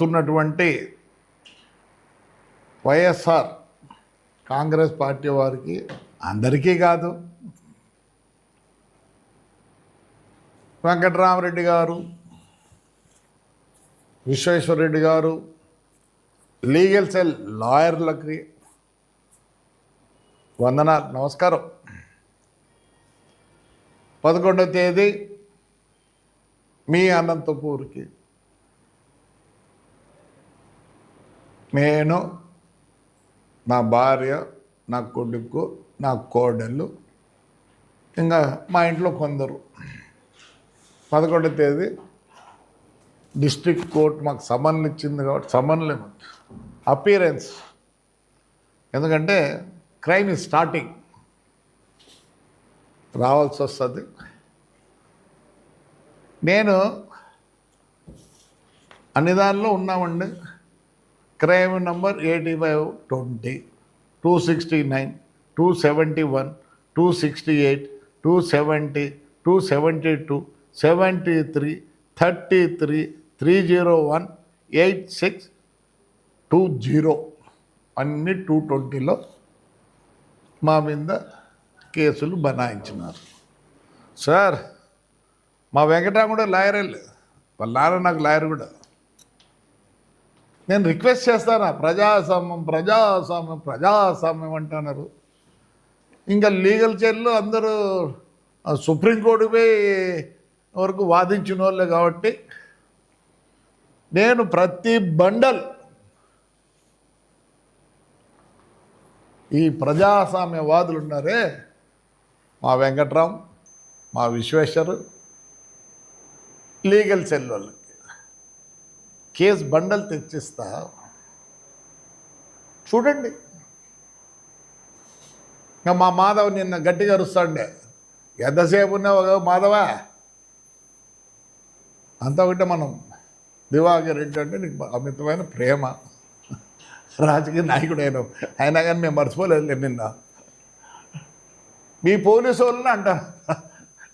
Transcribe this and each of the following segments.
పడుతున్నటువంటి వైఎస్ఆర్ కాంగ్రెస్ పార్టీ వారికి అందరికీ కాదు, వెంకటరామరెడ్డి గారు, విశ్వేశ్వరరెడ్డి గారు, లీగల్ సెల్ లాయర్లకి వందనాలు, నమస్కారం. 11వ తేదీ మీ అనంతపూర్కి నేను, నా భార్య, నా కొడుకు, నా కోడళ్ళు, ఇంకా మా ఇంట్లో కొందరు 11వ తేదీ డిస్ట్రిక్ట్ కోర్ట్ మాకు సమన్లు ఇచ్చింది కాబట్టి సమన్లు అపీరెన్స్, ఎందుకంటే క్రైమ్ ఈజ్ స్టార్టింగ్, రావాల్సి వస్తుంది. నేను అన్ని దానిలో ఉన్నామండి. క్రైమ్ నంబర్ 8520, 269, 271, 268, 270, 272, 73, 33, 301, 8620 అన్ని 220లో మా మీద కేసులు బనాయించినారు. సార్, మా వెంకటరామ కూడా లాయరే లేదు, వాళ్ళ నాన్న నాకు లాయర్ కూడా. నేను రిక్వెస్ట్ చేస్తాను, ప్రజాస్వామ్యం ప్రజాస్వామ్యం ప్రజాస్వామ్యం అంటున్నారు. ఇంకా లీగల్ చైర్లో అందరూ సుప్రీంకోర్టుపై వరకు వాదించిన వాళ్ళే కాబట్టి నేను ప్రతి బండల్ ఈ ప్రజాస్వామ్యవాదులు ఉన్నారే, మా వెంకట్రామ్, మా విశ్వేశ్వర్, లీగల్ సెల్ వాళ్ళకి కేసు బండలు తెచ్చిస్తా. చూడండి, ఇంకా మా మాధవ్ నిన్న గట్టిగా అరుస్తాండే, ఎంతసేపు ఉన్నావు మాధవా అంతా ఒకటే. మనం దివాకర్ రెడ్డి అంటే నీకు అమితమైన ప్రేమ, రాజకీయ నాయకుడు అయినా కానీ మేము మర్చిపోలేదు. నిన్న మీ పోలీసు వాళ్ళని అంటారు,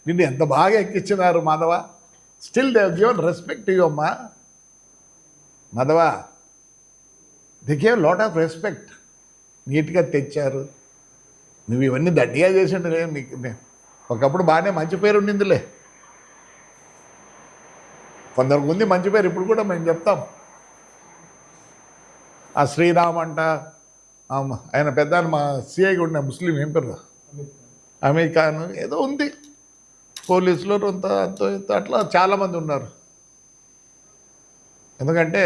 నిన్ను ఎంత బాగా ఎక్కించినారు Madhava, still they given respect you అమ్మా Madhava, they gave lot of respect. నీట్గా తెచ్చారు. నువ్వు ఇవన్నీ దట్టిగా చేసిండే, నీకు ఒకప్పుడు బాగానే మంచి పేరు ఉండిందిలే, కొందరికి ఉంది మంచి పేరు, ఇప్పుడు కూడా మేము చెప్తాం. ఆ శ్రీరామ్ అంట, ఆయన పెద్ద మా సిఐగా ఉన్న ముస్లిం, ఏం పేరు, అమీర్ ఖాన్ ఏదో ఉంది, పోలీసులో అంత అట్లా చాలామంది ఉన్నారు. ఎందుకంటే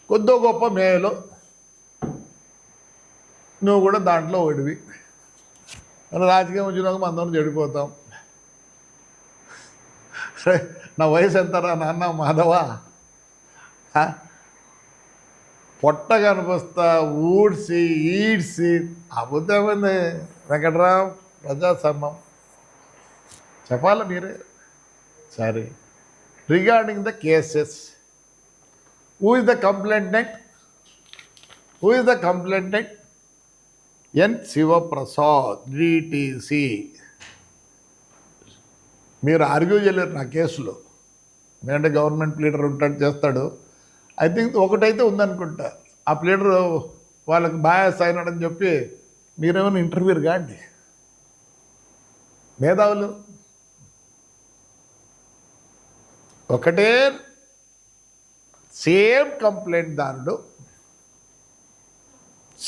కొద్దో గొప్ప మేలో నువ్వు కూడా దాంట్లో ఒడివి. రాజకీయం వచ్చినాక అందరం చెడిపోతాం. నా వయసు ఎంతరా నాన్న మాధవ, పొట్ట కనిపిస్తా ఊడ్చి ఈడ్చి అబద్ధమైంది. వెంకటరామ్, ప్రజాస్వామ్యం చెప్పాలి మీరే. సరే, regarding the cases, who is the complainant? Who is the complainant? N Shivaprasad, DTC. మీరు ఆర్గ్యూ చేయలేరు నా కేసులో, ఎందుకంటే గవర్నమెంట్ లీడర్ ఉంటాడు, చేస్తాడు. ఐ థింక్ ఒకటైతే ఉందనుకుంటా, ఆ ప్లేడర్ వాళ్ళకి బాయాస్ అయినాడని చెప్పి మీరేమైనా ఇంటర్వ్యూర్ కాండి. మేధావులు ఒకటే సేమ్ కంప్లైంట్ దారుడు,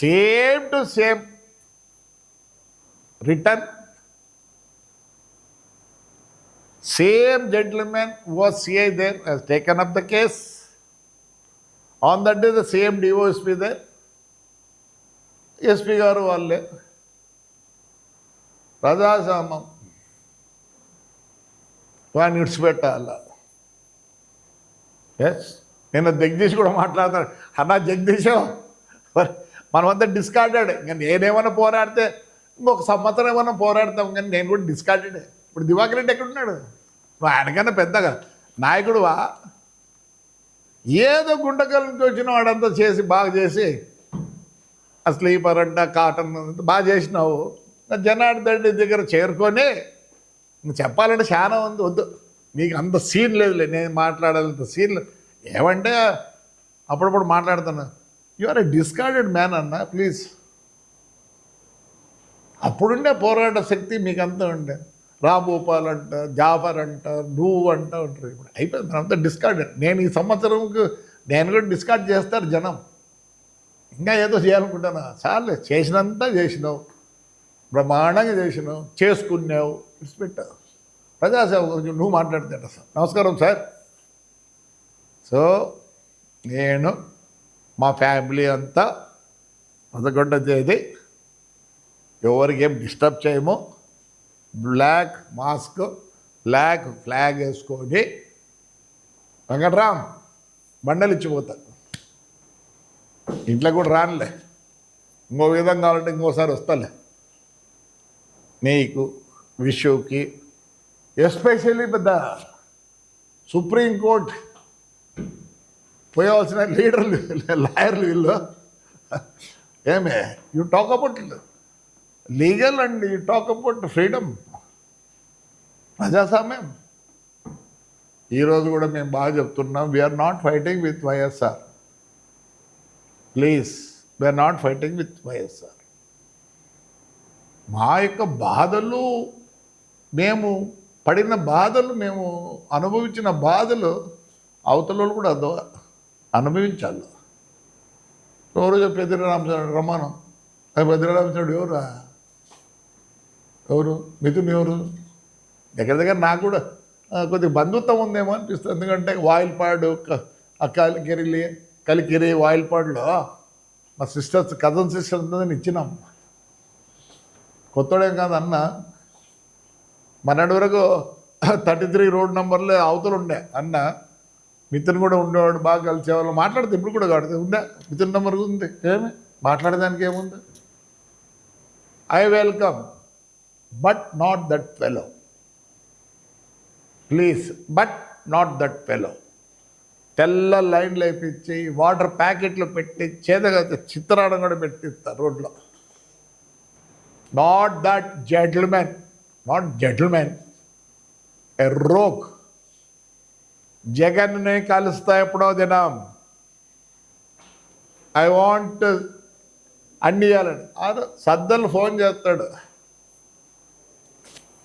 same to same return, same gentleman who was CI there has taken up the case. On that day the same DOSP there, SP గారు వాళ్ళే. ప్రజాస్వామ్యం వాడిని విడిచిపెట్టాల. ఎస్, నేను జగదీష్ కూడా మాట్లాడతాను, అన్నా జగదీష్ మనమంతా డిస్కార్డెడ్. ఇంకా నేనేమైనా పోరాడితే ఇంకొక సంవత్సరం ఏమైనా పోరాడతాం, కానీ నేను కూడా డిస్కార్డెడే. ఇప్పుడు దివాకర్ రెడ్డి ఎక్కడున్నాడు? నువ్వు ఆయనకన్నా పెద్దగా నాయకుడువా? ఏదో గుంటకల్ నుంచి వచ్చిన వాడంతా చేసి బాగా చేసి, ఆ స్లీపర్ అంట, కాటన్ బాగా చేసినావు. జనార్దన్ రెడ్డి దగ్గర చేరుకొని చెప్పాలంటే చాలా ఉంది, వద్దు నీకు అంత సీన్ లేదులే, నేను మాట్లాడాలంత సీన్ లేదు. ఏమంటే అప్పుడప్పుడు మాట్లాడుతున్నా, you are a discarded man అన్న ప్లీజ్. అప్పుడుండే పోరాట శక్తి మీకు అంతా ఉండే. రాంభూపాల్ అంట, జాఫర్ అంట, నువ్వు అంట ఉంటారు. ఇప్పుడు అయిపోయింది, అంతా డిస్కార్డెడ్. నేను ఈ సంవత్సరంకు నేను కూడా డిస్కార్డ్ చేస్తారు జనం. ఇంకా ఏదో చేయాలనుకుంటానా? చాలే, చేసినంత చేసినావు, బ్రహ్మాండంగా చేసినావు, చేసుకున్నావు, విడిచిపెట్టావు. ప్రజాసేవ గురించి నువ్వు మాట్లాడితే సార్. నమస్కారం సార్. సో నేను మా ఫ్యామిలీ అంతా 11వ తేదీ ఎవరికి ఏం డిస్టర్బ్ చేయము, బ్లాక్ మాస్క్, బ్లాక్ ఫ్లాగ్ వేసుకొని వెంకట్రామ్ బండలు ఇచ్చిపోతా. ఇంట్లో కూడా రానులే, ఇంకో విధంగా కావాలంటే ఇంకోసారి వస్తాలే. నీకు విషుకి ఎస్పెషల్లీ పెద్ద సుప్రీంకోర్టు పోయవలసిన లీడర్లు, లాయర్లు వీళ్ళు. ఏమే you talk about legal and you talk about freedom, ప్రజాస్వామ్యం. ఈరోజు కూడా మేము బాగా చెప్తున్నాం, we are not fighting with YSR. Please, we are not fighting with YSR. మా యొక్క బాధలు, మేము పడిన బాధలు, మేము అనుభవించిన బాధలు అవతల కూడా అనుభవించాలి. ఎవరు పెద్దిరెడ్డి రామచంద్రుడు రమ్మను. పెద్దిరెడ్డి రామచంద్రుడు ఎవరా? ఎవరు? మిథున్ ఎవరు? దగ్గర నాకు కూడా కొద్దిగా బంధుత్వం ఉందేమో అనిపిస్తుంది. ఎందుకంటే వాయిల్పాడు, కలికిరి వాయిల్పాడులో మా సిస్టర్స్, కజన్ సిస్టర్స్ అని ఇచ్చినాం. కొత్తోడేం కాదు అన్న. మొన్నటి వరకు 33 రోడ్ నెంబర్లే అవతలు ఉండే అన్న. మిథున్ కూడా ఉండేవాడు, బాగా కలిసేవాళ్ళు, మాట్లాడితే ఇప్పుడు కూడా కాడితే ఉందా మిథున్ నెంబర్ ఉంది. ఏమి మాట్లాడేదానికి ఏముంది? I welcome, but not that fellow. Please, but not that fellow. తెల్ల లైన్లు వేయించి, వాటర్ ప్యాకెట్లు పెట్టి, చేతగా చిత్రాడం కూడా పెట్టిస్తారు రోడ్లో. Not that gentlemen, not gentlemen, a rogue. జగన్ని కలుస్తా ఎప్పుడో దినం. ఐ వాంట్ అన్ని ఇవ్వాలని. సద్దలు ఫోన్ చేస్తాడు,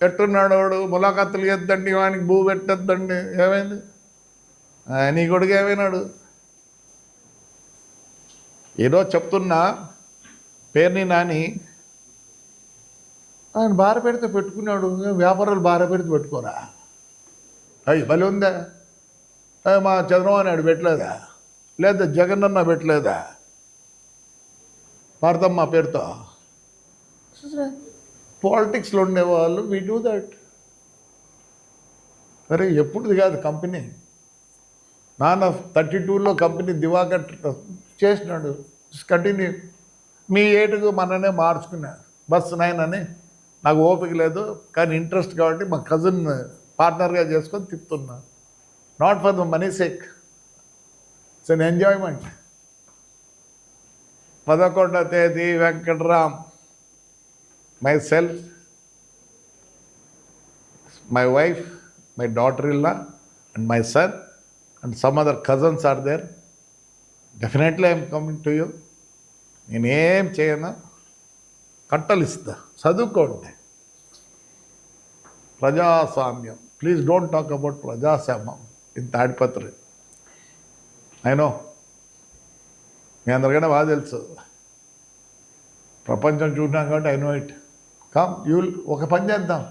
ఎట్టున్నాడు వాడు, ములాఖతులు చేద్దండి, వానికి భూ పెట్టద్దండి. ఏమైంది? నీ కొడుకు ఏమైనాడు? ఈరోజు చెప్తున్నా, పేరుని నాని ఆయన భార్య పెడితే పెట్టుకున్నాడు, వ్యాపారాలు భార్య పెడితే పెట్టుకోరా? అయ్యి భలే ఉందా? మా చంద్రబాబు నాయుడు పెట్టలేదా? లేదా జగనన్న పెట్టలేదా భారతమ్మ పేరుతో? పాలిటిక్స్లో ఉండేవాళ్ళు వీ డూ దట్. అరే ఎప్పుడుది కాదు కంపెనీ. నాన్న 32లో కంపెనీ దివాకర్ చేసినాడు. కంటిన్యూ. మీ ఏటుకు మననే మార్చుకున్నా. బస్ 9 అని నాకు ఓపిక లేదు, కానీ ఇంట్రెస్ట్ కాబట్టి మా కజిన్ పార్ట్నర్గా చేసుకొని తిప్పుతున్నా. Not for the money sake, it's an enjoyment. 11వ తేదీ Venkatram, myself, my wife, my daughter-in-law and my son and some other cousins are there. Definitely I am coming to you. నేనేం చేయను, కట్టలు ఇస్తా, చదువుకోండి. ప్రజాస్వామ్యం, ప్లీజ్ డోంట్ టాక్ అబౌట్ ప్రజాస్వామ్యం in Tadipatri. అయినో మీ అందరికైనా బాగా తెలుసు, ప్రపంచం చూసినాం కాబట్టి I know it. Come you will. ఒక పని చేద్దాం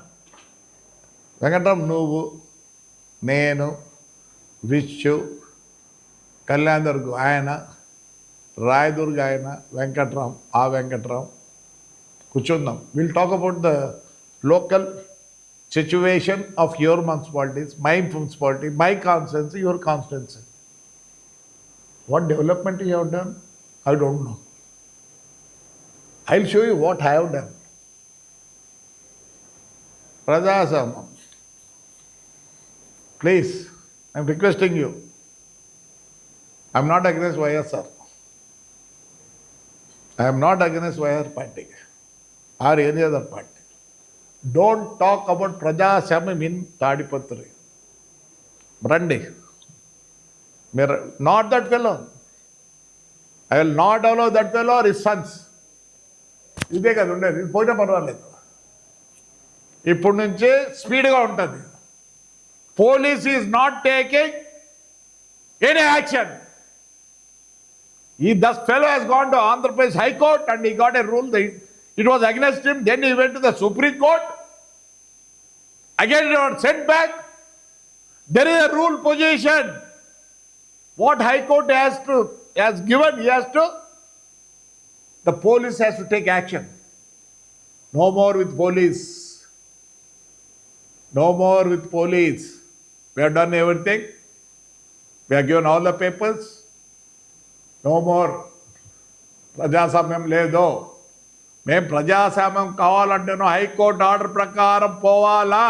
వెంకట్రామ్, నువ్వు, నేను, విశ్వ, కళ్యాణ్ దుర్గ్ ఆయన, రాయదుర్గ్ ఆయన, వెంకట్రామ్, ఆ వెంకట్రామ్ కూర్చుందాం. Will talk about the local situation of your municipalities, my municipality, my constituency, your constituency. What development you have done, I don't know. I will show you what I have done. ప్రజాస్వామ్యం, please, I'm requesting you. I'm not against YSR. I'm not against YSR party or any other party. Don't talk about ప్రజాస్వామ్యం in Tadipatri. రండి, మీరు not that fellow, I will not allow that fellow are his sons. ఇదే కదా ఉండేది. ఇది పోయినా పర్వాలేదు, ఇప్పుడు నుంచి స్పీడ్గా ఉంటుంది. Police is not taking any action. This fellow has gone to Andhra Pradesh High Court and he got a rule that it was against him. Then he went to the Supreme Court. Again it was sent back. There is a rule position. What High Court has given, the police has to take action. No more with police. No more with police. We have done everything. We have given all the papers. No more. ప్రజాస్వామ్యం లేదు. మేము ప్రజాస్వామ్యం కావాలంటేనో high court order ప్రకారం పోవాలా.